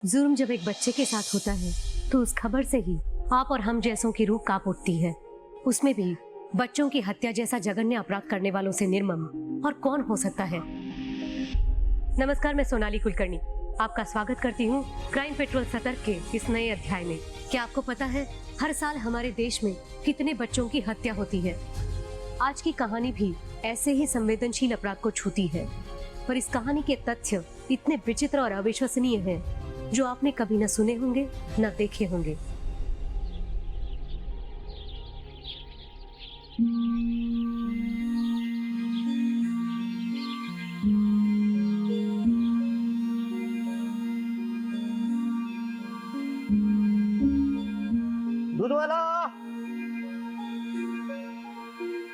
जुर्म जब एक बच्चे के साथ होता है तो उस खबर से ही आप और हम जैसों की रूह कांप उठती है। उसमें भी बच्चों की हत्या जैसा जघन्य अपराध करने वालों से निर्मम और कौन हो सकता है। नमस्कार, मैं सोनाली कुलकर्णी आपका स्वागत करती हूँ क्राइम पेट्रोल सतर्क के इस नए अध्याय में। क्या आपको पता है हर साल हमारे देश में कितने बच्चों की हत्या होती है? आज की कहानी भी ऐसे ही संवेदनशील अपराध को छूती है, पर इस कहानी के तथ्य इतने विचित्र और अविश्वसनीय हैं जो आपने कभी न सुने होंगे न देखे होंगे। दूध वाला,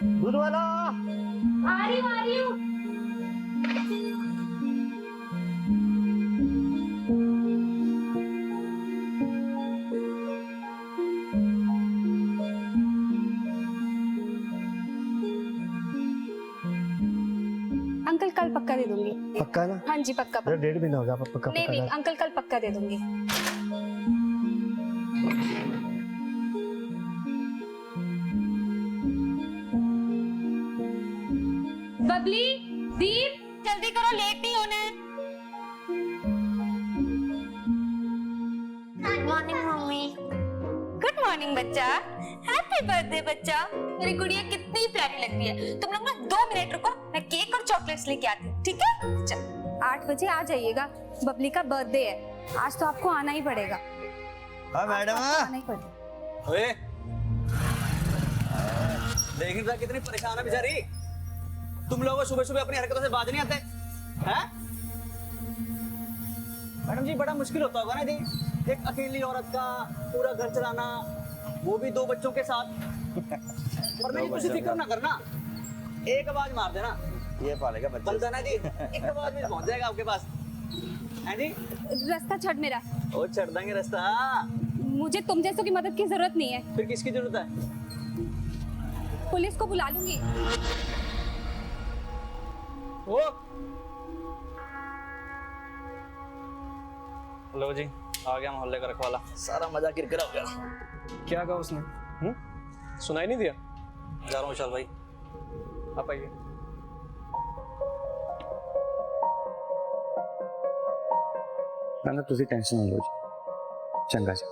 दूध वाला। आ रही हूँ। अंकल कल पक्का दे दूंगी। पक्का ना? हाँ जी पक्का। यार 1.5 महीना हो गया, पक्का नहीं नहीं अंकल कल पक्का दे दूंगी। बबली, दीप, जल्दी करो, लेट नहीं होना है। Good morning mummy. Good morning बच्चा। हैप्पी बर्थडे बच्चा। मेरी गुड़िया कितनी प्यारी लगती है। तुम लोग ना 2 मिनट रुको, मैं केक और चॉकलेट्स लेके आती हूँ, ठीक है? चल 8 बजे आ जाइएगा, बबली का बर्थडे है। आज तो आपको आना ही पड़ेगा। हाँ मैडम, आना ही पड़ेगा। ओए, देख रहा कितनी परेशान है बेचारी। तुम लोगों को सुबह सुबह अपनी हरकतों से बाज नहीं आते हैं? मैडम जी बड़ा मुश्किल होता होगा ना जी, एक अकेली औरत का पूरा घर चलाना, वो भी 2 बच्चों के साथ। और मेरी कुछ फिक्र ना करना, एक आवाज मार देना, ये पालेगा बच्चा। बनता ना जी, एक आवाज में पहुंच जाएगा आपके पास, हैं जी? रास्ता छड़ मेरा। ओ छड़ देंगे रास्ता। मुझे तुम जैसों की मदद की जरूरत नहीं है। फिर किसकी जरूरत है? पुलिस को बुला लूंगी। ओ लो जी, आ गया मोहल्ले का रखवाला। सारा मजा किरकिरा हो गया। क्या कहा उसने? सुनाई नहीं दिया? जा रहा हूँ विशाल भाई। आप आइए। ना तुझे टेंशन ना लो जी, चंगा जी।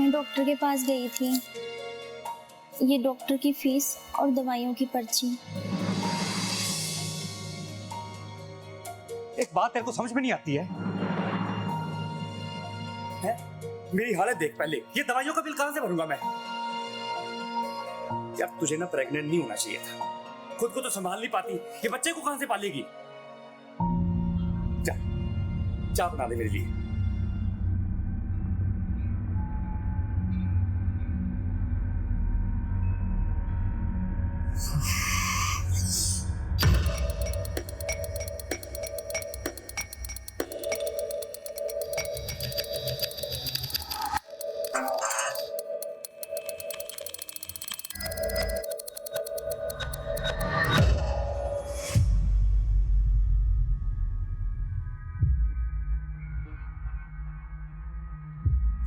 मैं डॉक्टर के पास गई थी। ये डॉक्टर की फीस और दवाइयों की पर्ची। एक बात तेरे को समझ में नहीं आती है? मेरी हालत देख पहले, ये दवाइयों का बिल कहां से भरूंगा मैं? यार तुझे ना प्रेग्नेंट नहीं होना चाहिए था, खुद को तो संभाल नहीं पाती, ये बच्चे को कहां से पालेगी? जा चाय बना दे मेरे लिए।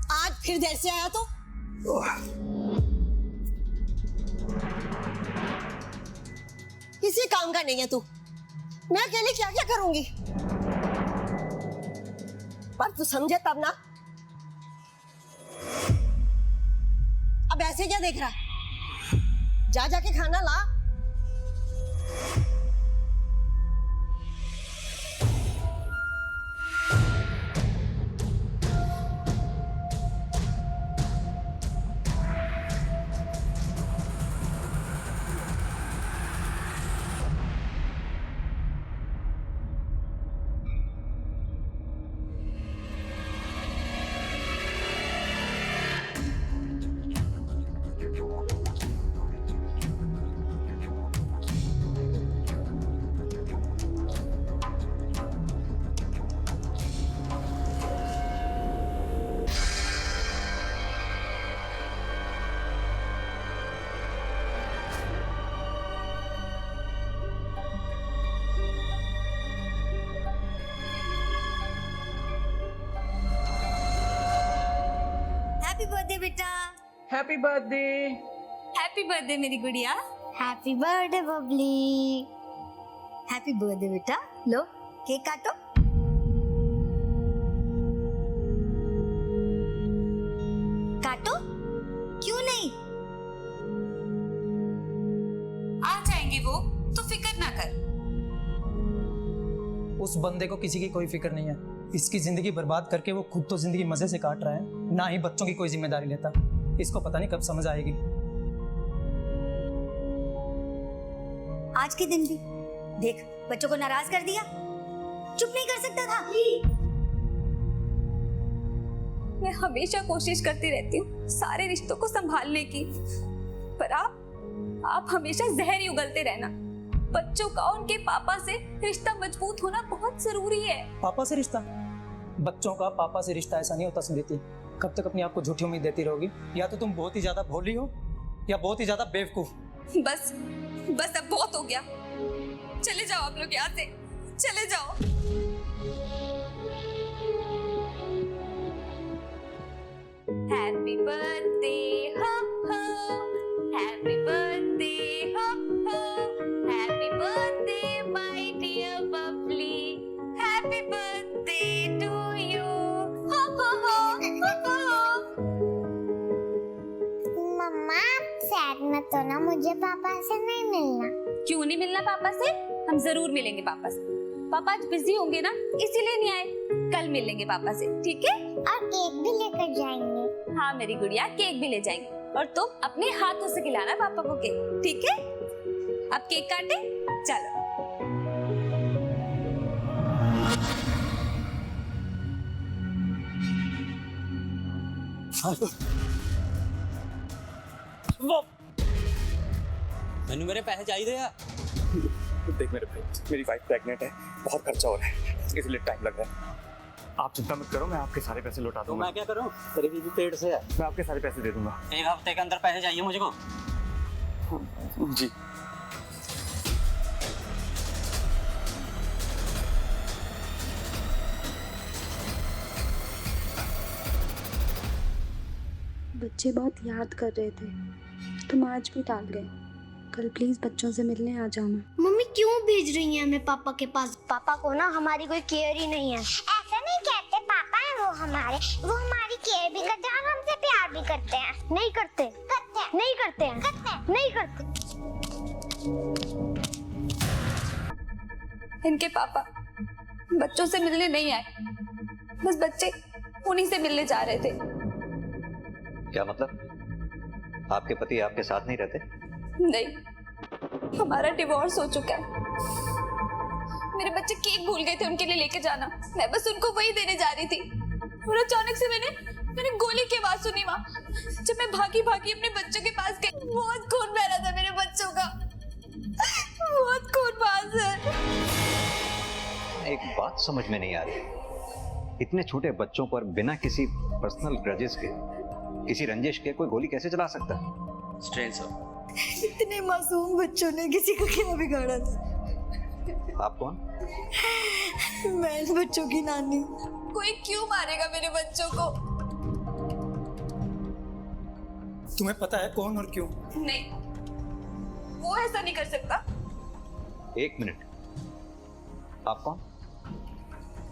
आज फिर देर से आया तो? किसी काम का नहीं है तू। मैं अकेले क्या क्या करूंगी? पर तू समझे तब ना। अब ऐसे क्या देख रहा है? जा जाके खाना ला। बर्थडे बेटा। Happy birthday. हैप्पी बर्थडे मेरी गुड़िया। Happy birthday Babli. Happy birthday बेटा। लो केक काटो। काटो। क्यों नहीं? आ जाएंगे वो, तो फिक्र ना कर। उस बंदे को किसी की कोई फिक्र नहीं है। इसकी जिंदगी बर्बाद करके वो खुद तो जिंदगी मजे से काट रहा है, ना ही बच्चों की कोई जिम्मेदारी लेता। इसको पता नहीं कब समझ आएगी। आज के दिन भी देख बच्चों को नाराज कर दिया। चुप नहीं कर सकता था। मैं हमेशा कोशिश करती रहती हूँ सारे रिश्तों को संभालने की, पर आप हमेशा जहर ही उगलते रहना। बच्चों का उनके पापा से रिश्ता मजबूत होना बहुत जरूरी है। पापा से रिश्ता? बच्चों का पापा से रिश्ता ऐसा नहीं होता स्मृति। कब तक अपनी आपको झूठी उम्मीद देती रहोगी? या तो तुम बहुत ही ज्यादा भोली हो या बहुत ही ज्यादा बेवकूफ। बस अब बहुत हो गया। चले जाओ आप लोग यहाँ से, चले जाओ। हैप्पी बर्थडे हो, हैप्पी बर्थडे हो, happy birthday my dear Babli, happy birthday to you. मम्मा सैड मत हो ना, मुझे पापा से नहीं मिलना। क्यों नहीं मिलना पापा से? हम जरूर मिलेंगे पापा से। पापा आज बिजी होंगे ना, इसीलिए नहीं आए। कल मिलेंगे पापा से, ठीक है? और केक भी लेकर जाएंगे। हाँ मेरी गुड़िया, केक भी ले जाएंगे और तुम अपने हाथों से खिलाना पापा को केक, ठीक है? अब केक काटे, चलो। मैंने मेरे पैसे चाहिए यार। देख मेरे भाई, मेरी वाइफ प्रेग्नेंट है, बहुत खर्चा हो रहा है, इसलिए टाइम लग रहा है। आप चिंता मत करो, मैं आपके सारे पैसे लौटा तो दूंगा। मैं क्या करूं? तेरी बीवी पेट से है। मैं आपके सारे पैसे दे दूंगा। एक हफ्ते के अंदर पैसे चाहिए मुझको। जी। बच्चे बहुत याद कर रहे थे, तुम आज भी टाल गए। कल प्लीज बच्चों से मिलने आ जाना। मम्मी क्यों भेज रही हैं हमें पापा के पास? पापा को ना हमारी कोई केयर ही नहीं है। ऐसा नहीं कहते, पापा है वो हमारी केयर भी करते हैं और हमसे प्यार भी करते हैं। नहीं करते, करते हैं। नहीं करते हैं, करते हैं। नहीं करते। इनके पापा बच्चों से मिलने नहीं आए, बस बच्चे उन्हीं से मिलने जा रहे थे। क्या मतलब? आपके पति आपके साथ नहीं रहते? नहीं, हमारा डिवोर्स हो चुका है। मेरे बच्चे केक भूल गए थे उनके लिए लेके जाना, मैं बस उनको वही देने जा रही थी और अचानक से मैंने गोली की आवाज सुनी। वहां जब मैं भागी अपने बच्चों के पास गई, बहुत खून बह रहा था मेरे बच्चों का, बहुत खून बहा है। एक बात समझ में नहीं आ रही, इतने छोटे बच्चों पर बिना किसी पर्सनल ग्रजेस के, किसी रंजिश के कोई गोली कैसे चला सकता है? Strain sir. इतने मासूम बच्चों ने किसी का क्या बिगाड़ा था? आप कौन? मैं इन बच्चों की नानी। कोई क्यों मारेगा मेरे बच्चों को? तुम्हें पता है कौन और क्यों? नहीं, वो ऐसा नहीं कर सकता। एक मिनट, आप कौन?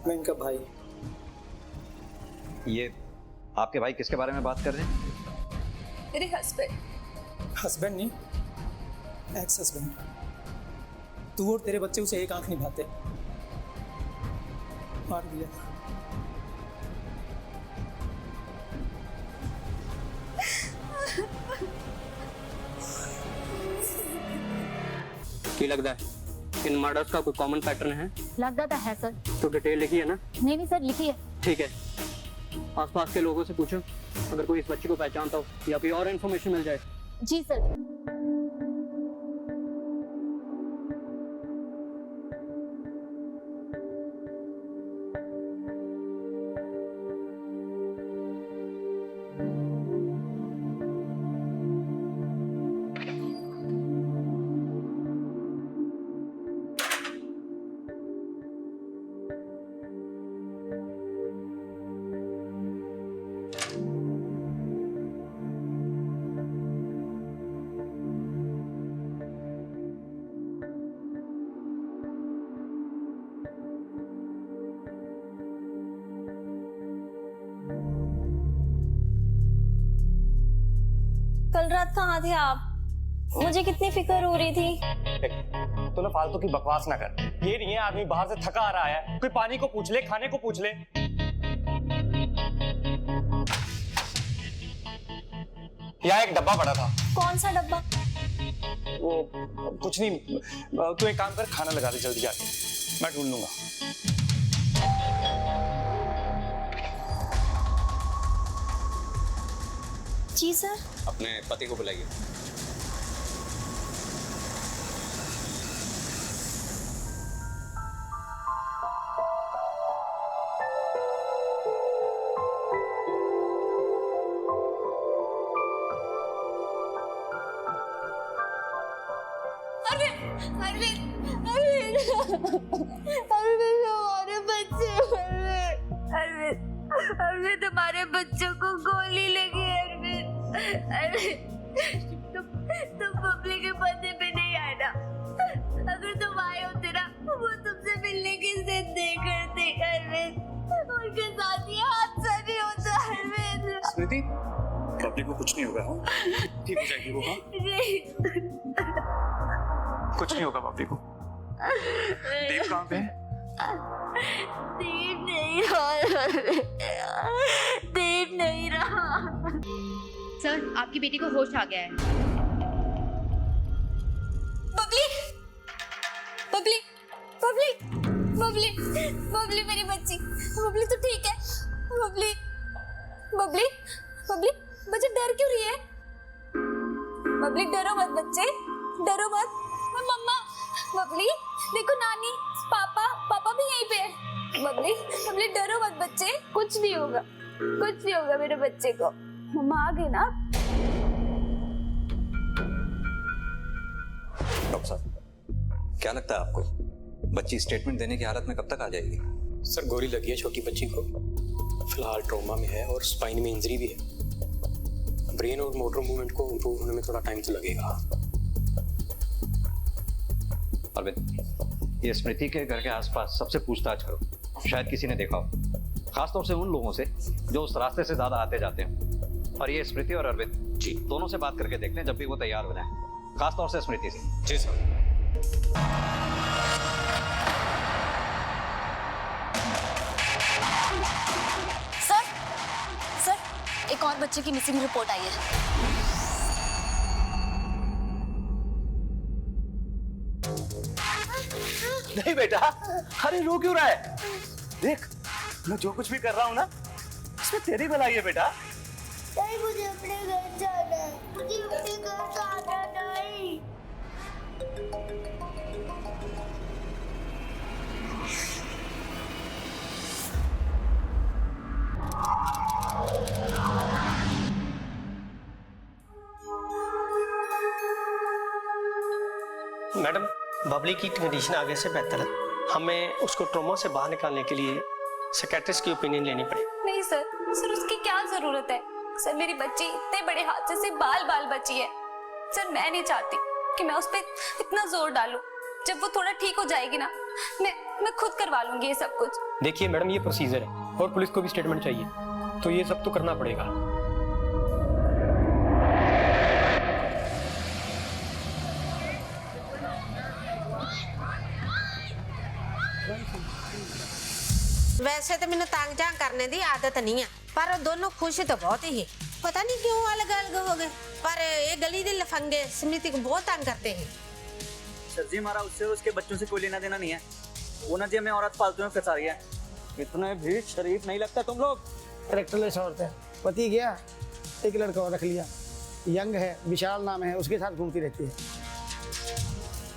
मैं इनका भाई। ये आपके भाई किसके बारे में बात कर रहे हैं? मेरे हस्बैंड। हस्बैंड नहीं, एक्स हस्बैंड। तू और तेरे बच्चे उसे एक आंख निभाते, मार दिया। क्या लगता है इन मर्डर्स का कोई कॉमन पैटर्न है? लगता तो है सर। तो डिटेल लिखी है ना? नहीं सर, लिखी है। ठीक है, आसपास के लोगों से पूछो अगर कोई इस बच्ची को पहचानता हो या कोई और इन्फॉर्मेशन मिल जाए। जी सर। कल रात कहाँ थे आप? मुझे कितनी फिक्र हो रही थी। तो ना फालतू की बकवास ना कर। ये नहीं है आदमी बाहर से थका आ रहा है, कोई पानी को पूछ ले, खाने को पूछ ले। यहाँ एक डब्बा पड़ा था। कौन सा डब्बा? वो कुछ नहीं, तू एक काम कर, खाना लगा दे जल्दी जाके, मैं ढूंढ लूंगा। जी सर। अपने पति को बुलाइए। अरविंद हमारे बच्चों को गोली लगी। अरविंद तुम बबली के पते पे नहीं आए ना? अगर तुम आए होते ना वो तुमसे मिलने की जिद नहीं करते। अरविंद उनके साथ ये हादसा नहीं होता। अरविंद स्मृति, बबली को कुछ नहीं होगा, हाँ? ठीक हो जाएगी वो, हाँ? कुछ नहीं होगा बबली को। देव कहाँ पे है? देव नहीं रहा। देव नहीं रहा। सर, आपकी बेटी को होश आ गया है। बबली, बबली, बबली, बबली, बबली मेरी बच्ची, बबली तो ठीक है? बबली, बबली, बबली, बच्चे डर क्यों रही है? बबली डरो मत बच्चे, डरो मत। मम्मा, बबली देखो नानी, पापा, पापा भी यहीं पे है। बबली, बबली डरो मत बच्चे, कुछ नहीं होगा, कुछ नहीं होगा मेरे बच्चे को। मम्मा आ गए ना? डॉक्टर साहब, क्या लगता है आपको बच्ची स्टेटमेंट देने की हालत में कब तक आ जाएगी? सर गोली लगी है छोटी बच्ची को, फिलहाल ट्रॉमा में है और स्पाइन में इंजरी भी है। ब्रेन और मोटर मूवमेंट को इम्प्रूव होने में थोड़ा टाइम तो लगेगा। अरविंद, ये स्मृति के घर के आसपास सबसे पूछताछ करो, शायद किसी ने देखा हो, खासतौर से उन लोगों से जो उस रास्ते से ज्यादा आते जाते हैं। और ये स्मृति और अरविंद जी दोनों से बात करके देख लें जब भी वो तैयार हो जाए, खासतौर से स्मृति से। जी सर। सर, सर एक और बच्चे की मिसिंग रिपोर्ट आई है। नहीं बेटा, अरे रो क्यों रहा है? देख, मैं जो कुछ भी कर रहा हूँ ना, उसमें तेरी भलाई है बेटा। नहीं, मुझे अपने घर जाना है। मुझे अपने घर जाना नहीं। मैडम, बबली की कंडीशन आगे से बेहतर है, हमें उसको ट्रॉमा से बाहर निकालने के लिए साइकियाट्रिस्ट की ओपिनियन लेनी पड़ेगी। नहीं सर, सर उसकी क्या जरूरत है? सर मेरी बच्ची इतने बड़े हादसे से बाल बाल बची है। सर मैं नहीं चाहती कि मैं उस पर इतना जोर डालूं। जब वो थोड़ा ठीक हो जाएगी ना, मैं खुद करवा लूंगी ये सब कुछ। देखिए मैडम, ये प्रोसीजर है और पुलिस को भी स्टेटमेंट चाहिए, तो ये सब तो करना पड़ेगा। वैसे तो मैंने तंग जांग करने की आदत नहीं है, पर वो दोनों खुश तो बहुत ही है। पता नहीं क्यों अलग अलग हो गए, पर ये गली के लफंगे स्मृति को बहुत तंग करते हैं। सर जी, हमारा उससे उसके बच्चों से कोई लेना देना नहीं है। वो ना जी हमें औरत फालतू में फंसा रही है। इतने भी शरीफ नहीं लगता तुम लोग। कैरेक्टरलेस औरत है। पति गया, एक लड़का और रख लिया, यंग है, विशाल नाम है, उसके साथ घूमती रहती है।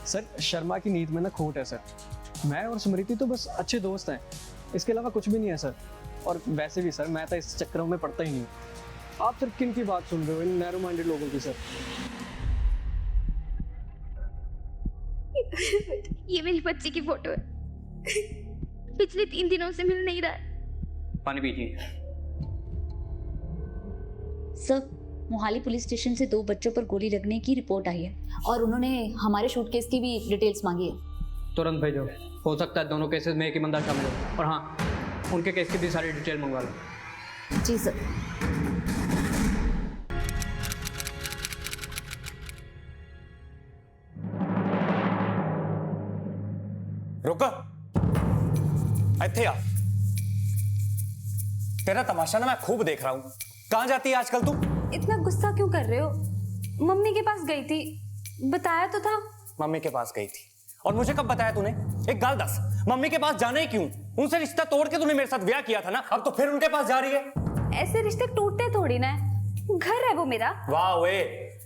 सर शर्मा की नींद में ना खोट है सर। मैं और स्मृति तो बस अच्छे दोस्त हैं, इसके अलावा कुछ भी नहीं है सर। और वैसे भी सर मैं तो इस चक्करों में पड़ता ही नहीं। आप सिर्फ किन की बात सुन रहे हो? इन नैरो माइंडेड लोगों की सर। ये मेरी बच्ची की फोटो है, पिछले 3 दिनों से मिल नहीं रहा है। पानी पीजिए। सर, मोहाली पुलिस स्टेशन से 2 बच्चों पर गोली लगने की रिपोर्ट आई है और उन्होंने हमारे शूटकेस की भी डिटेल्स मांगी है। तुरंत भेजो, हो सकता है दोनों केसेस में एक ही बंदा शामिल हो। और हाँ, उनके केस की भी सारी डिटेल मंगवा लो। जी सर। रुको, इत्थे आ। तेरा तमाशा ना मैं खूब देख रहा हूँ। कहाँ जाती है आजकल तू? इतना गुस्सा क्यों कर रहे हो? मम्मी के पास गई थी, बताया तो था। मम्मी के पास गई थी, और मुझे कब बताया तूने? एक गाल दस, मम्मी के पास जाना ही क्यों? उनसे रिश्ता तोड़ के तूने मेरे साथ ब्याह किया था ना, अब तो फिर उनके पास जा रही है। ऐसे रिश्ते टूटते थोड़ी ना है, घर है वो मेरा। वाह वे,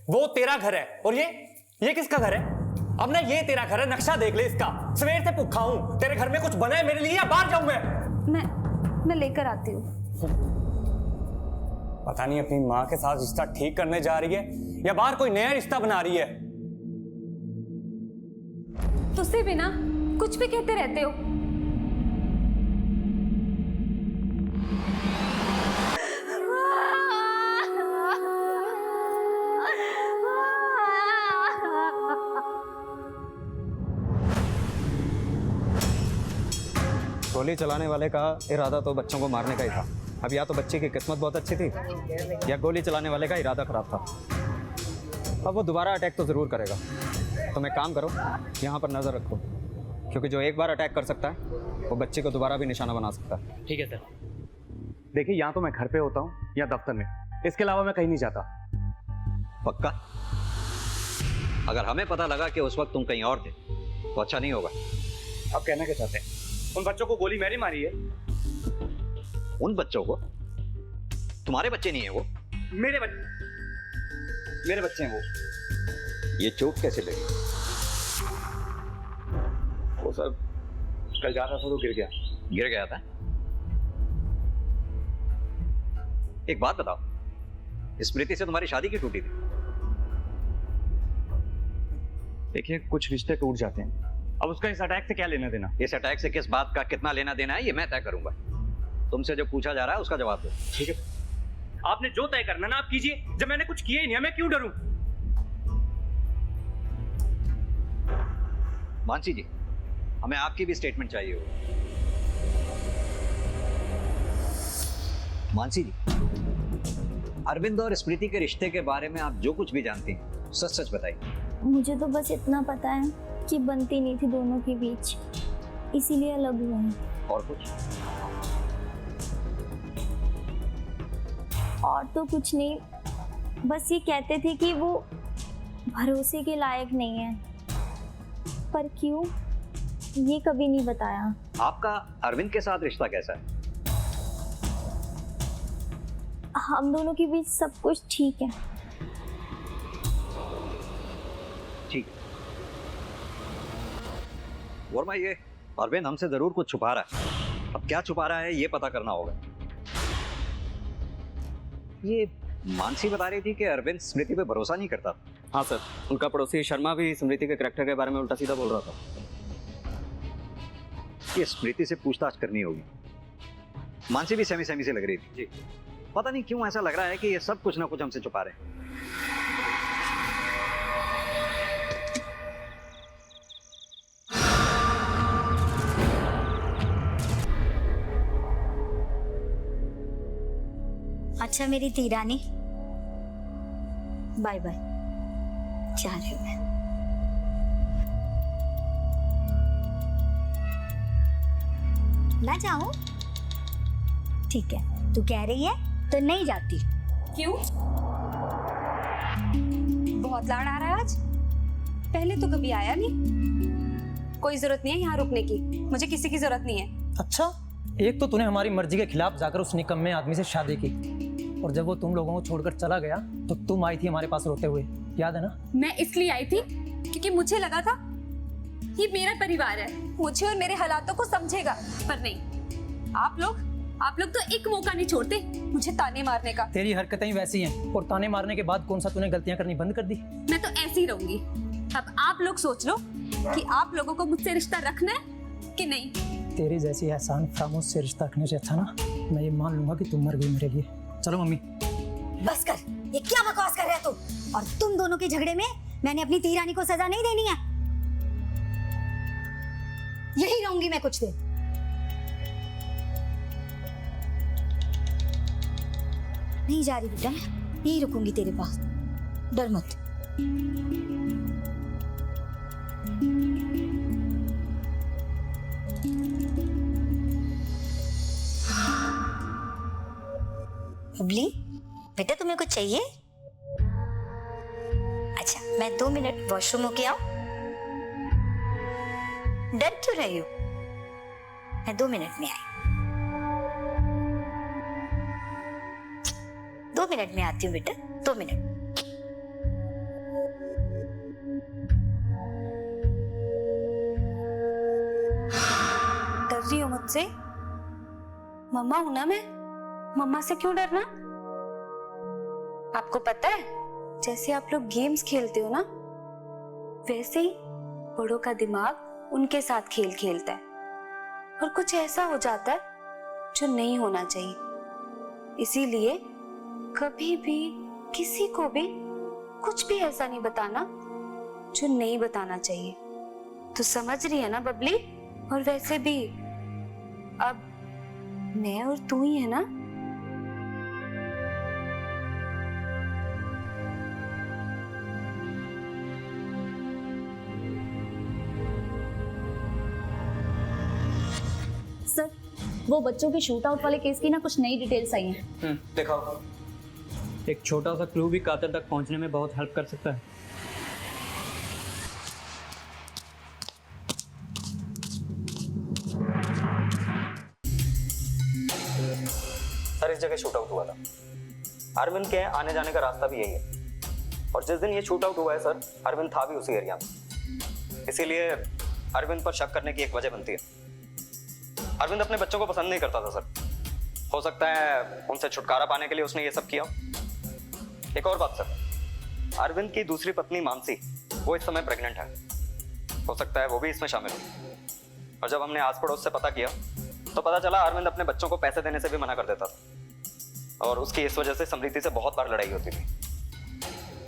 वो तेरा घर है, और ये किसका घर है? अब ना ये तेरा घर है, नक्शा देख ले इसका। सवेर से भूखा हूं, तेरे घर में कुछ बना है मेरे लिए या बाहर जाऊं मैं लेकर आती हूँ। पता नहीं अपनी माँ के साथ रिश्ता ठीक करने जा रही है या बाहर कोई नया रिश्ता बना रही है। तुझसे भी ना कुछ भी कहते रहते हो। गोली चलाने वाले का इरादा तो बच्चों को मारने का ही था। अब या तो बच्चे की किस्मत बहुत अच्छी थी या गोली चलाने वाले का इरादा खराब था। अब वो दोबारा अटैक तो ज़रूर करेगा। तुम एक काम करो, यहाँ पर नज़र रखो, क्योंकि जो एक बार अटैक कर सकता है वो बच्चे को दोबारा भी निशाना बना सकता है। ठीक है सर। देखिए, या तो मैं घर पे होता हूँ या दफ्तर में, इसके अलावा मैं कहीं नहीं जाता। पक्का? अगर हमें पता लगा कि उस वक्त तुम कहीं और थे तो अच्छा नहीं होगा। आप कहना क्या चाहते हैं? उन बच्चों को गोली मैंने मारी है। उन बच्चों को? तुम्हारे बच्चे नहीं है वो? मेरे बच्चे हैं वो। ये चोट कैसे लगी? वो सर, कल जा रहा था तो गिर गया था। एक बात बताओ, स्मृति से तुम्हारी शादी क्यों टूटी थी? देखिए, कुछ रिश्ते टूट जाते हैं, अब उसका इस अटैक से क्या लेना देना? इस अटैक से किस बात का कितना लेना देना है ये मैं तय करूंगा। तुमसे जो पूछा जा रहा है उसका जवाब दो। ठीक है, आपने जो तय करना ना आप कीजिए। जब मैंने कुछ किया ही नहीं है, मैं क्यों डरूं? मानसी जी, हमें आपकी भी स्टेटमेंट चाहिए होगी। मानसी जी, अरविंद और स्मृति के रिश्ते के बारे में आप जो कुछ भी जानती हैं सच सच बताइए। मुझे तो बस इतना पता है कि बनती नहीं थी दोनों के बीच, इसीलिए अलग हुए हैं। और कुछ? और तो कुछ नहीं, बस ये कहते थे कि वो भरोसे के लायक नहीं है, पर क्यों ये कभी नहीं बताया। आपका अरविंद के साथ रिश्ता कैसा है? हम दोनों के बीच सब कुछ ठीक है। ठीक। वर्मा, ये अरविंद हमसे जरूर कुछ छुपा रहा है। अब क्या छुपा रहा है ये पता करना होगा। ये मानसी बता रही थी कि अरविंद स्मृति पे भरोसा नहीं करता। हाँ सर, उनका पड़ोसी शर्मा भी स्मृति के करैक्टर के बारे में उल्टा सीधा बोल रहा था। ये स्मृति से पूछताछ करनी होगी। मानसी भी सेमी से लग रही थी जी। पता नहीं क्यों ऐसा लग रहा है कि ये सब कुछ ना कुछ हमसे छुपा रहे हैं। अच्छा मेरी तीरानी, बाय बाय। जा रही हूँ मैं। ना जाऊं? ठीक है, तू कह रही है तो नहीं जाती। क्यों? बहुत लाड़ आ रहा है आज। पहले तो कभी आया नहीं। कोई जरूरत नहीं है यहाँ रुकने की, मुझे किसी की जरूरत नहीं है। अच्छा, एक तो तूने हमारी मर्जी के खिलाफ जाकर उस निकम्मे आदमी से शादी की, और जब वो तुम लोगों को छोड़कर चला गया तो तुम आई थी हमारे पास रोते हुए, याद है ना? मैं इसलिए आई थी क्योंकि मुझे लगा था ये मेरा परिवार है, मुझे और मेरे हालातों को समझेगा, पर नहीं। आप लोग तो एक मौका नहीं छोड़ते मुझे ताने मारने का। तेरी हरकतें ही वैसी हैं, और ताने मारने के बाद कौन सा तूने गलतियां करनी बंद कर दी? मैं तो ऐसी ही रहूंगी। अब आप लोग सोच लो कि आप लोगों को मुझसे रिश्ता रखना है कि नहीं। तेरी जैसी एहसान फरामोश से रिश्ता रखने से अच्छा ना मैं ये मान लूंगा कि तुम मर गई मेरे लिए। चलो मम्मी। बस कर, ये क्या बकवास कर रहे हो तुम? और तुम दोनों के झगड़े में मैंने अपनी तीरानी को सजा नहीं देनी है। यही रहूंगी मैं कुछ देर। नहीं जा रही बेटा, यही रुकूंगी तेरे पास, डर मत। बबली, बेटा तुम्हें कुछ चाहिए? अच्छा, मैं 2 मिनट वॉशरूम होके आऊं? डर क्यों रही हो? मैं 2 मिनट में आई। 2 मिनट में आती हूँ बेटा, 2 मिनट। डर रही हो मुझसे? मम्मा हूं ना मैं, मम्मा से क्यों डरना? आपको पता है, जैसे आप लोग गेम्स खेलते हो ना, वैसे ही बड़ों का दिमाग उनके साथ खेल खेलता है और कुछ ऐसा हो जाता है जो नहीं होना चाहिए। इसीलिए कभी भी किसी को भी कुछ भी ऐसा नहीं बताना जो नहीं बताना चाहिए। तो समझ रही है ना बबली? और वैसे भी अब मैं और तू ही है ना। सर, वो बच्चों के शूट आउट वाले केस की ना कुछ नई डिटेल्स आई हैं। दिखाओ। एक छोटा सा क्लू भी कातिल तक पहुंचने में बहुत हेल्प कर सकता है। सर, इस जगह शूट आउट हुआ था। अरविंद के आने जाने का रास्ता भी यही है, और जिस दिन ये शूट आउट हुआ है सर, अरविंद था भी उसी एरिया में। इसीलिए अरविंद पर शक करने की एक वजह बनती है। अरविंद अपने बच्चों को पसंद नहीं करता था सर। हो सकता है उनसे छुटकारा पाने के लिए उसने ये सब किया। एक और बात सर, अरविंद की दूसरी पत्नी मानसी, वो इस समय प्रेग्नेंट है। हो सकता है वो भी इसमें शामिल हो। और जब हमने आस पड़ोस से पता किया तो पता चला अरविंद अपने बच्चों को पैसे देने से भी मना कर देता था, और उसकी इस वजह से समृति से बहुत बार लड़ाई होती थी।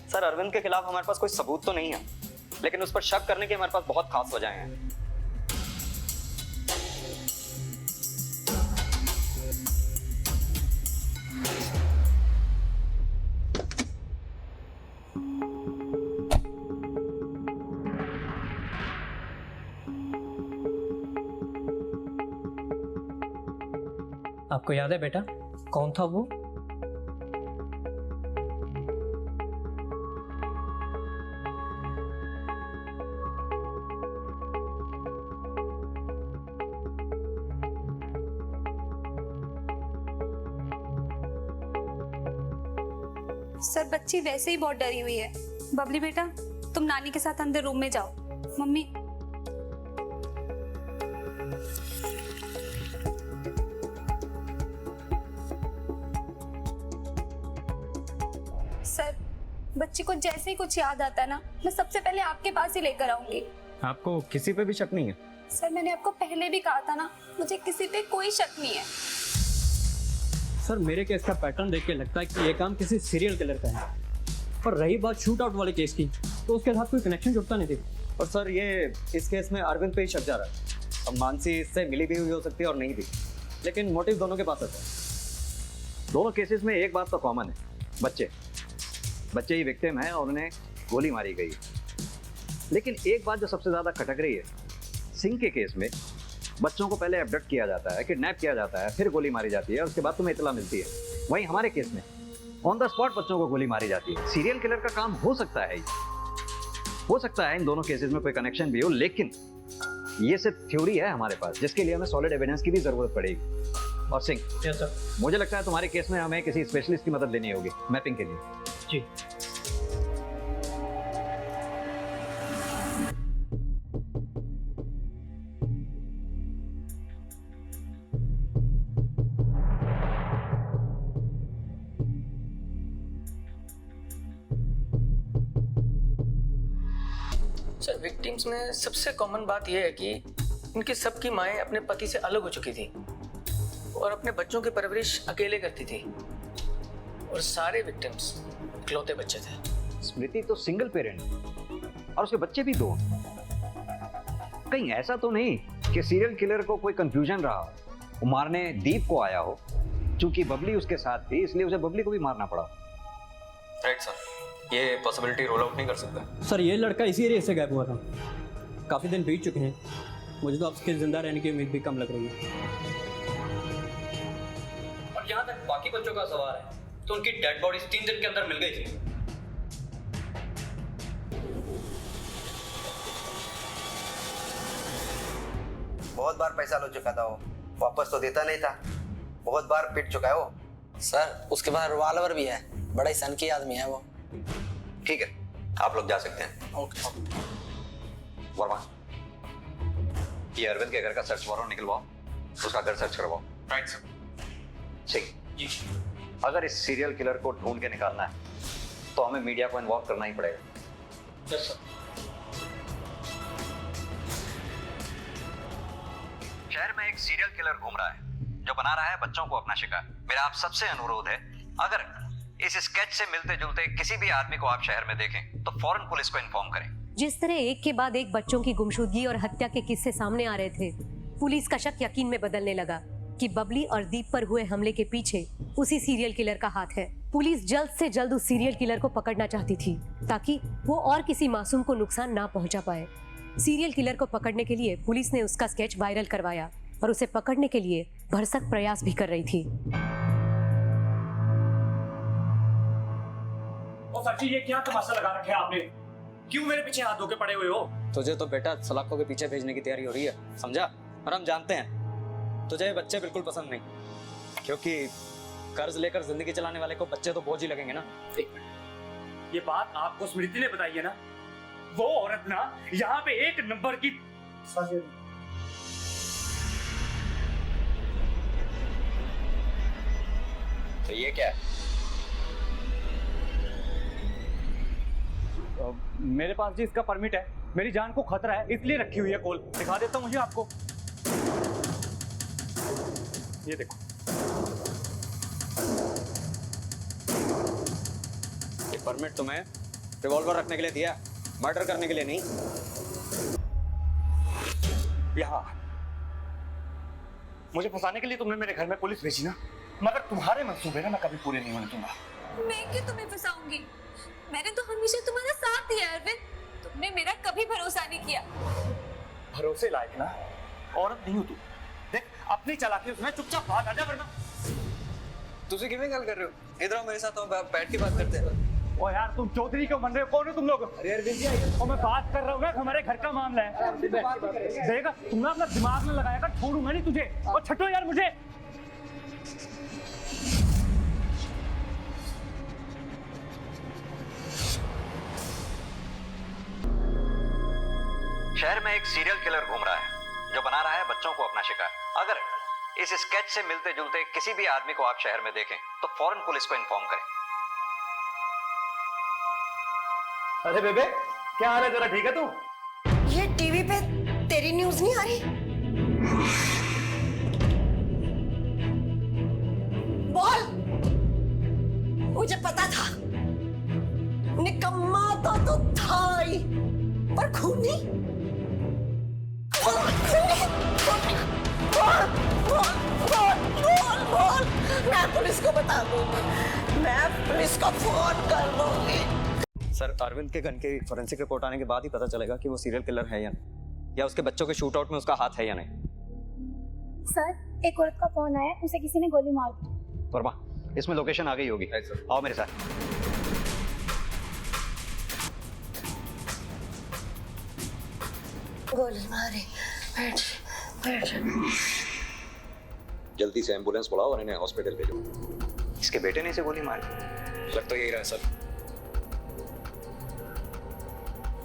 सर, अरविंद के खिलाफ हमारे पास कोई सबूत तो नहीं है, लेकिन उस पर शक करने की हमारे पास बहुत खास वजहें हैं। आपको याद है बेटा, कौन था वो? सर, बच्ची वैसे ही बहुत डरी हुई है। बबली बेटा, तुम नानी के साथ अंदर रूम में जाओ। मम्मी, सर, बच्ची को जैसे ही कुछ याद आता है ना, मैं सबसे पहले आपके पास ही लेकर आऊंगी। आपको किसी पे भी शक नहीं है? सर, मैंने आपको पहले भी कहा था ना, मुझे किसी पे कोई शक नहीं है। सर, मेरे केस का पैटर्न देख के लगता है कि ये काम किसी सीरियल किलर का है। पर रही बात शूट आउट वाले केस की, तो उसके साथ कोई कनेक्शन जुड़ता नहीं थी। और सर, ये इस केस में अरविंद पे ही शक जा रहा है। अब मानसी इससे मिली भी हुई हो सकती है और नहीं भी, लेकिन मोटिव दोनों के पास आता है। दोनों केसेस में एक बात तो कॉमन है, बच्चे ही विक्टिम हैं और उन्हें गोली मारी गई। लेकिन एक बात जो सबसे ज्यादा खटक रही है, सिंह के केस में बच्चों को पहले अबडक्ट किया जाता है, किडनैप किया जाता है, फिर गोली मारी जाती है, उसके बाद तुम्हें इतला मिलती है। वहीं हमारे केस में ऑन द स्पॉट बच्चों को गोली मारी जाती है। सीरियल किलर का काम हो सकता है, हो सकता है इन दोनों केसेस में कोई कनेक्शन भी हो, लेकिन ये सिर्फ थ्योरी है हमारे पास, जिसके लिए हमें सॉलिड एविडेंस की भी जरूरत पड़ेगी। और सिंह, यस सर, मुझे लगता है तुम्हारे केस में हमें किसी स्पेशलिस्ट की मदद लेनी होगी मैपिंग के लिए। जी। सर, विक्टिम्स में सबसे कॉमन बात यह है कि इनकी सबकी माएँ अपने पति से अलग हो चुकी थी और अपने बच्चों की परवरिश अकेले करती थी, और सारे विक्टिम्स इकलौते बच्चे थे। स्मृति तो सिंगल पेरेंट और उसके बच्चे भी 2। कहीं ऐसा तो नहीं कि सीरियल किलर को कोई कंफ्यूजन रहा हो, वो मारने दीप को आया हो, क्योंकि बबली उसके साथ थी इसलिए उसे बबली को भी मारना पड़ा। राइट सर, ये पॉसिबिलिटी रोल आउट नहीं कर सकता। सर, ये लड़का इसी एरिया से गायब हुआ था। काफ़ी दिन बीत चुके हैं, मुझे तो आपके जिंदा रहने की उम्मीद भी कम लग रही है। और जहाँ तक बाकी बच्चों का सवाल है, तो उनकी डेड बॉडीज 3 दिन के अंदर मिल गई थी। बहुत बार पैसा लो चुका था वो, वापस तो देता नहीं था। बहुत बार पिट चुका है वो। सर उसके पास रिवॉल्वर भी है, बड़ा ही सनकी आदमी है वो। ठीक है, आप लोग जा सकते हैं। ओके। वर्मा, ये अरविंद के घर का सर्च वारंट निकलवाओ, उसका घर सर्च करवाओ। Right sir. ठीक जी। अगर इस सीरियल किलर को ढूंढ के निकालना है तो हमें मीडिया को इन्वॉल्व करना ही पड़ेगा। Yes sir. शहर में एक सीरियल किलर घूम रहा है जो बना रहा है बच्चों को अपना शिकार। मेरा आप सबसे अनुरोध है, अगर इस स्केच से मिलते जुलते किसी भी आदमी को आप शहर में देखें तो फौरन पुलिस को इन्फॉर्म करें। जिस तरह एक के बाद एक बच्चों की गुमशुदगी और हत्या के किस्से सामने आ रहे थे, पुलिस का शक यकीन में बदलने लगा कि बबली और दीप पर हुए हमले के पीछे उसी सीरियल किलर का हाथ है। पुलिस जल्द से जल्द उस सीरियल किलर को पकड़ना चाहती थी ताकि वो और किसी मासूम को नुकसान ना पहुंचा पाए। सीरियल किलर को पकड़ने के लिए पुलिस ने उसका स्केच वायरल करवाया और उसे पकड़ने के लिए भरसक प्रयास भी कर रही थी। ओ सर जी, ये क्या तमाशा लगा रखे आपने? क्यों मेरे पीछे हाथ धो के पड़े हुए हो? तुझे तो बेटा सलाखों के पीछे भेजने की तैयारी हो रही है, समझा? और हम जानते हैं तुझे ये बच्चे बिल्कुल पसंद नहीं, क्योंकि कर्ज लेकर जिंदगी चलाने वाले को बच्चे तो बोझ ही लगेंगे ना। एक मिनट, ये बात आपको स्मृति ने बताई है ना? वो औरत ना यहाँ पे एक नंबर की। तो ये क्या है? मेरे पास जी इसका परमिट है, मेरी जान को खतरा है इसलिए रखी हुई है कॉल। दिखा देता हूँ मुझे आपको, ये देखो। ये परमिट तुम्हें रिवॉल्वर रखने के लिए दिया, मर्डर करने के लिए नहीं। यहाँ मुझे फंसाने के लिए तुमने मेरे घर में पुलिस भेजी ना, मगर तुम्हारे मंसूबे ना मैं कभी पूरे नहीं होने दूंगा। मैं क्यों तुम्हें फंसाऊंगी? मैंने तो हमेशा तुम्हारा साथ दिया अरविंद, तुमने मेरा कभी भरोसा नहीं किया। भरोसे लायक ना औरत नहीं हो तू। देख अपनी चालाकी उसमें चुपचाप भाग आजा, वरना। तुझे किਵੇਂ ਗੱਲ कर रहे हो? इधर आओ मेरे साथ, हम बैठ के बात करते हैं। ओ यार तुम चौधरी क्यों बन रहे हो? कौन हो तुम लोग? अरे अरविंद जी, और मैं बात कर रहा हूँ ना, हमारे घर का मामला है। देखा तुमने अपना दिमाग में लगाया कर, छोड़ूंगा नहीं तुझे। और छटो यार मुझे। शहर में एक सीरियल किलर घूम रहा है जो बना रहा है बच्चों को अपना शिकार। अगर इस स्केच से मिलते जुलते किसी भी आदमी को आप शहर में देखें तो फौरन पुलिस को इन्फॉर्म करें। अरे बेबे, क्या हाल है? जरा ठीक है तू? ये टीवी पे तेरी न्यूज नहीं आ रही? बोल, मुझे पता था, निकम्मा तो था ही, पर खूनी। बोल, मैं पुलिस को बता दूंगी, मैं पुलिस को फोन कर दूंगी। सर, अरविंद के गन की फोरेंसिक रिपोर्ट आने के बाद ही पता चलेगा कि वो सीरियल किलर है या नहीं, या उसके बच्चों के शूट आउट में उसका हाथ है या नहीं। सर, एक औरत का फोन आया, उसे किसी ने गोली मार दी। वर्मा, इसमें लोकेशन आ गई होगी। आओ मेरे साथ। गोली मारी। बैठ। जल्दी से एम्बुलेंस बुलाओ और इन्हें हॉस्पिटल भेजो। इसके बेटे ने इसे गोली मारी। लग तो यही रहा सर।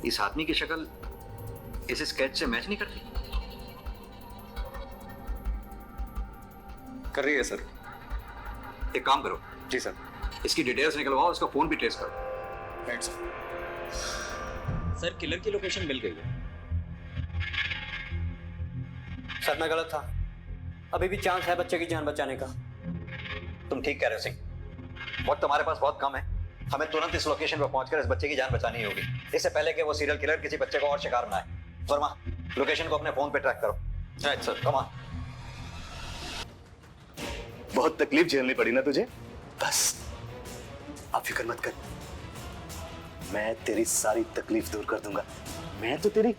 इस आदमी की शक्ल इस स्केच से मैच नहीं करती। कर रही है सर। एक काम करो। जी सर। इसकी डिटेल्स निकलवाओ, इसका फोन भी ट्रेस करो। Right sir. सर, किलर की लोकेशन मिल गई है। सर, मैं गलत था, अभी भी चांस है बच्चे की जान बचाने का। तुम ठीक कह रहे हो सिंह, वक्त हमारे पास बहुत कम है। हमें तुरंत इस लोकेशन पर पहुंचकर इस बच्चे की जान बचानी होगी, इससे पहले कि वो सीरियल किलर किसी बच्चे को और शिकार बनाए। वर्मा, लोकेशन को अपने फोन पे ट्रैक करो। Right sir. Come on. बहुत तकलीफ झेलनी पड़ी ना तुझे? बस अब फिक्र मत कर, मैं तेरी सारी तकलीफ दूर कर दूंगा। मैं तो तेरी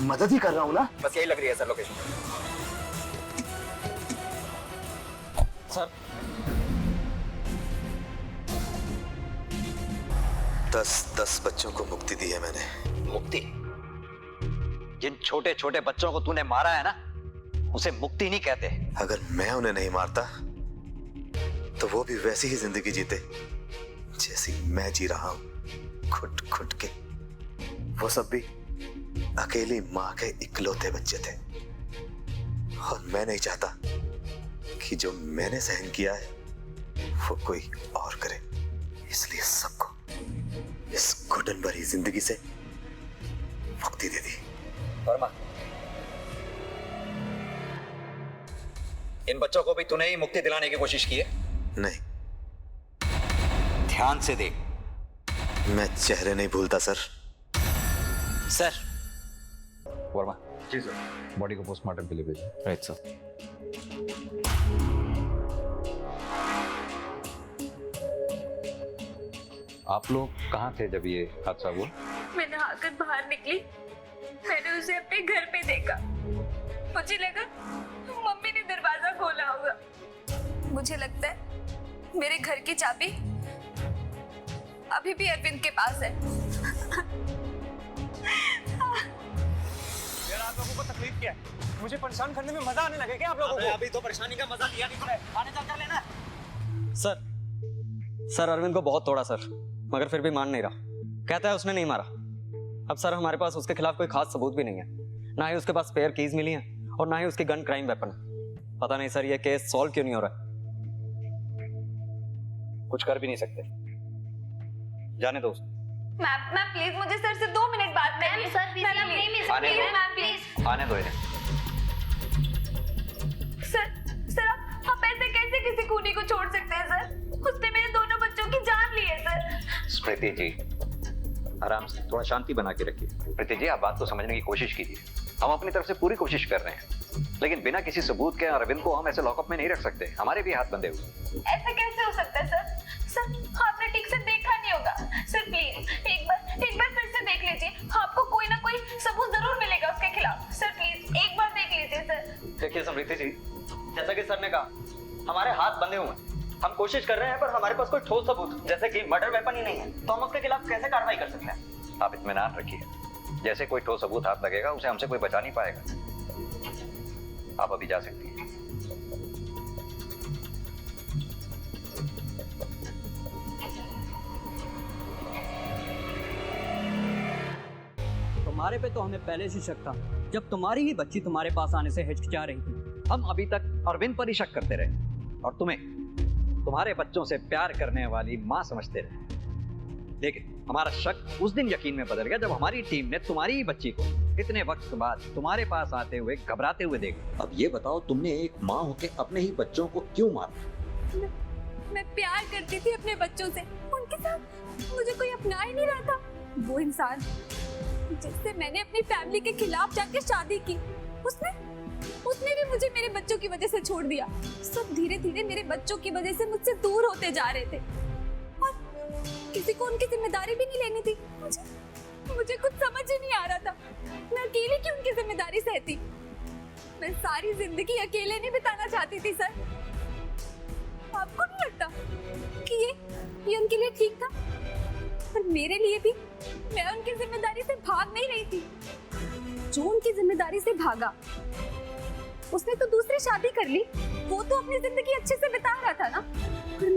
मदद ही कर रहा हूँ ना। बस यही लग रही है सर लोकेशन। सर 10 बच्चों को मुक्ति दी है मैंने। मुक्ति? जिन छोटे छोटे बच्चों को तूने मारा है ना, उसे मुक्ति नहीं कहते। अगर मैं उन्हें नहीं मारता तो वो भी वैसी ही जिंदगी जीते जैसी मैं जी रहा हूं, खुट खुट के। वो सब भी अकेली माँ के इकलौते बच्चे थे, और मैं नहीं चाहता कि जो मैंने सहन किया है वो कोई और करे। इसलिए सबको इस घुटन भरी जिंदगी से मुक्ति दे दी। वर्मा, इन बच्चों को भी तूने ही मुक्ति दिलाने की कोशिश की है? नहीं। ध्यान से देख। मैं चेहरे नहीं भूलता सर। सर। वर्मा जी सर। बॉडी को पोस्टमार्टम के लिए भेजें। Right sir. आप लोग कहाँ थे जब ये हादसा हुआ? मैं नहाकर बाहर निकली, मैंने उसे अपने घर पे देखा। मुझे लगा मम्मी ने दरवाजा खोला होगा। मुझे लगता है मेरे घर की चाबी अभी भी अरविंद के पास है। यार आप लोगों को तकलीफ क्या है? मुझे परेशान करने में मजा आने लगे क्या आप लोगों को? अभी तो परेशानी का मजा लिया नहीं तूने, खाने चल कर लेना। सर अरविंद को बहुत तोड़ा सर, मगर फिर भी मान नहीं रहा। कहता है उसने नहीं मारा। अब सर हमारे पास उसके खिलाफ कोई खास सबूत भी नहीं है, ना ही उसके पास स्पेयर कीज मिली हैं और ना ही उसकी गन क्राइम वेपन। पता नहीं सर ये केस सॉल्व क्यों नहीं हो रहा। कुछ कर भी नहीं सकते, जाने दो। मैम प्लीज मुझे सर से 2 मिनट बात करनी है। प्लीज आने दो इन्हें। सर आप ऐसे कैसे किसी खूनी को छोड़ सकते हैं सर? उसने मेरे दोनों बच्चों की जान ली है सर। स्मृति जी, आराम से, थोड़ा शांति बना के रखिए। स्मृति जी, आप बात को समझने की कोशिश कीजिए। हम अपनी तरफ से पूरी कोशिश कर रहे हैं, लेकिन बिना किसी सबूत के अरविंद को हम ऐसे लॉकअप में नहीं रख सकते। हमारे भी हाथ बंधे हुए। ऐसा कैसे हो सकता है सर? आपने ठीक से देखा नहीं होगा। सर प्लीज एक बार फिर से देख लीजिए, आपको कोई ना कोई सबूत जरूर मिलेगा उसके खिलाफ। सर प्लीज एक बार देख लीजिए सर। देखिए स्मृति जी, जैसा कि सर ने कहा, हमारे हाथ बंधे हुए हैं। हम कोशिश कर रहे हैं, पर हमारे पास कोई ठोस सबूत जैसे कि मर्डर वेपन ही नहीं है, तो हम उसके खिलाफ कैसे कार्रवाई कर सकते हैं? आप इत्मीनान रखिए, जैसे कोई ठोस सबूत हाथ लगेगा उसे हमसे कोई बचा नहीं पाएगा। आप अभी जा सकती हैं। तुम्हारे पे तो हमें पहले से शक था, जब तुम्हारी ही बच्ची तुम्हारे पास आने से हिचकिचा रही थी। हम अभी तक अरविंद पर ही शक करते रहे और तुम्हें तुम्हारे बच्चों से प्यार करने वाली मां समझते रहे। लेकिन हमारा शक उस दिन यकीन में बदल गया जब हमारी टीम ने तुम्हारी ही बच्ची को इतने वक्त बाद तुम्हारे पास आते हुए घबराते हुए देखा। अब ये बताओ, तुमने एक माँ होकर अपने ही बच्चों को क्यों मारा? मैं प्यार करती थी अपने बच्चों से, उनके साथ मुझे कोई अपना ही नहीं रहा था। वो इंसान जिससे मैंने अपनी फैमिली के खिलाफ जाकर शादी की, उसने भी मुझे मेरे बच्चों की वजह से छोड़ दिया। सब धीरे धीरे मेरे बच्चों की वजह से मुझसे दूर होते जा रहे थे, और किसी को उनकी जिम्मेदारी भी नहीं लेनी थी। मुझे कुछ समझ ही नहीं आ रहा था, मैं अकेले क्यों उनकी जिम्मेदारी सहती। मैं सारी जिंदगी अकेले नहीं बिताना चाहती थी सर। आपको नहीं लगता कि ये उनके लिए ठीक था? पर मेरे लिए भी, मैं उनकी जिम्मेदारी से भाग नहीं रही थी। जो उनकी जिम्मेदारी से भागा, उसने तो दूसरी शादी कर ली, वो तो अपनी जिंदगी अच्छे से बिता रहा था ना, और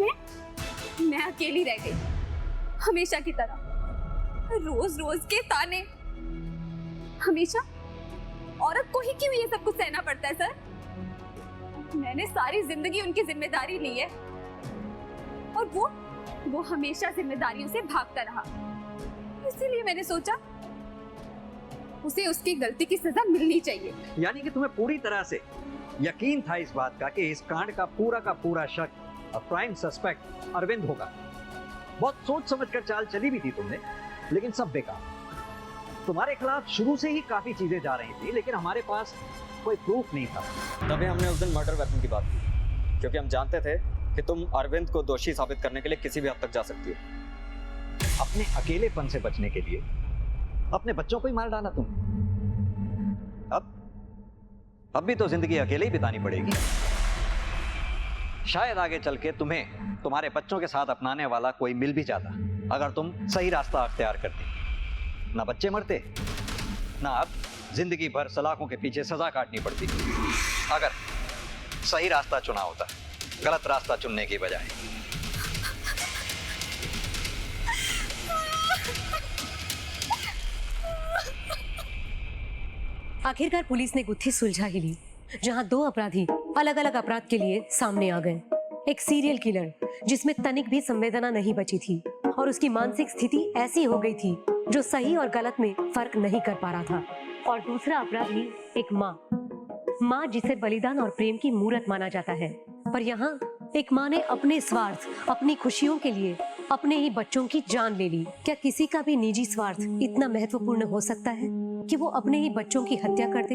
मैं अकेली रह गई हमेशा की तरह। रोज रोज के ताने, हमेशा औरत को ही क्यों ये सब कुछ सहना पड़ता है सर? मैंने सारी जिंदगी उनकी जिम्मेदारी ली है, और वो हमेशा जिम्मेदारियों से भागता रहा। इसीलिए मैंने सोचा उसे उसकी गलती की सजा मिलनी चाहिए। यानी कि तुम्हें पूरी तरह से यकीन था इस बात का कि इस कांड का पूरा शक और प्राइम सस्पेक्ट अरविंद होगा। बहुत सोच समझकर चाल चली भी थी तुमने, लेकिन सब बेकार। तुम्हारे खिलाफ शुरू से ही काफी चीजें जा रही थी, लेकिन हमारे पास कोई प्रूफ नहीं था। तभी हमने उस दिन मर्डर वेपन की बात की, क्योंकि हम जानते थे कि तुम अरविंद को दोषी साबित करने के लिए किसी भी हद तक जा सकती हो। अपने अकेलेपन से बचने के लिए अपने बच्चों को ही मार डाला तुम। अब भी तो जिंदगी अकेले ही बितानी पड़ेगी। शायद आगे चल के तुम्हें तुम्हारे बच्चों के साथ अपनाने वाला कोई मिल भी जाता, अगर तुम सही रास्ता अख्तियार करती। ना बच्चे मरते, ना अब जिंदगी भर सलाखों के पीछे सजा काटनी पड़ती, अगर सही रास्ता चुना होता, गलत रास्ता चुनने की बजाय। आखिरकार पुलिस ने गुत्थी सुलझा ही ली, जहां दो अपराधी अलग अलग अपराध के लिए सामने आ गए। एक सीरियल किलर जिसमें तनिक भी संवेदना नहीं बची थी और उसकी मानसिक स्थिति ऐसी हो गई थी जो सही और गलत में फर्क नहीं कर पा रहा था, और दूसरा अपराधी एक माँ जिसे बलिदान और प्रेम की मूरत माना जाता है। पर यहाँ एक माँ ने अपने स्वार्थ, अपनी खुशियों के लिए अपने ही बच्चों की जान ले ली। क्या किसी का भी निजी स्वार्थ इतना महत्वपूर्ण हो सकता है कि वो अपने ही बच्चों की हत्या कर दे?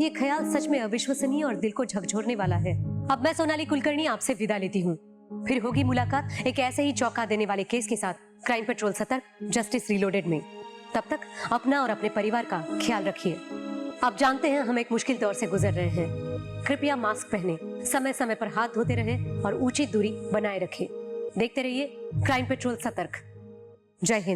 ये ख्याल सच में अविश्वसनीय और दिल को झकझोरने वाला है। अब मैं सोनाली कुलकर्णी आपसे विदा लेती हूँ। फिर होगी मुलाकात एक ऐसे ही चौंका देने वाले केस के साथ क्राइम पेट्रोल सतर्क, जस्टिस रीलोडेड में। तब तक अपना और अपने परिवार का ख्याल रखिए। आप जानते हैं हम एक मुश्किल दौर से गुजर रहे हैं। कृपया मास्क पहने, समय समय पर हाथ धोते रहें और उचित दूरी बनाए रखें। देखते रहिए क्राइम पेट्रोल सतर्क। जय हिंद।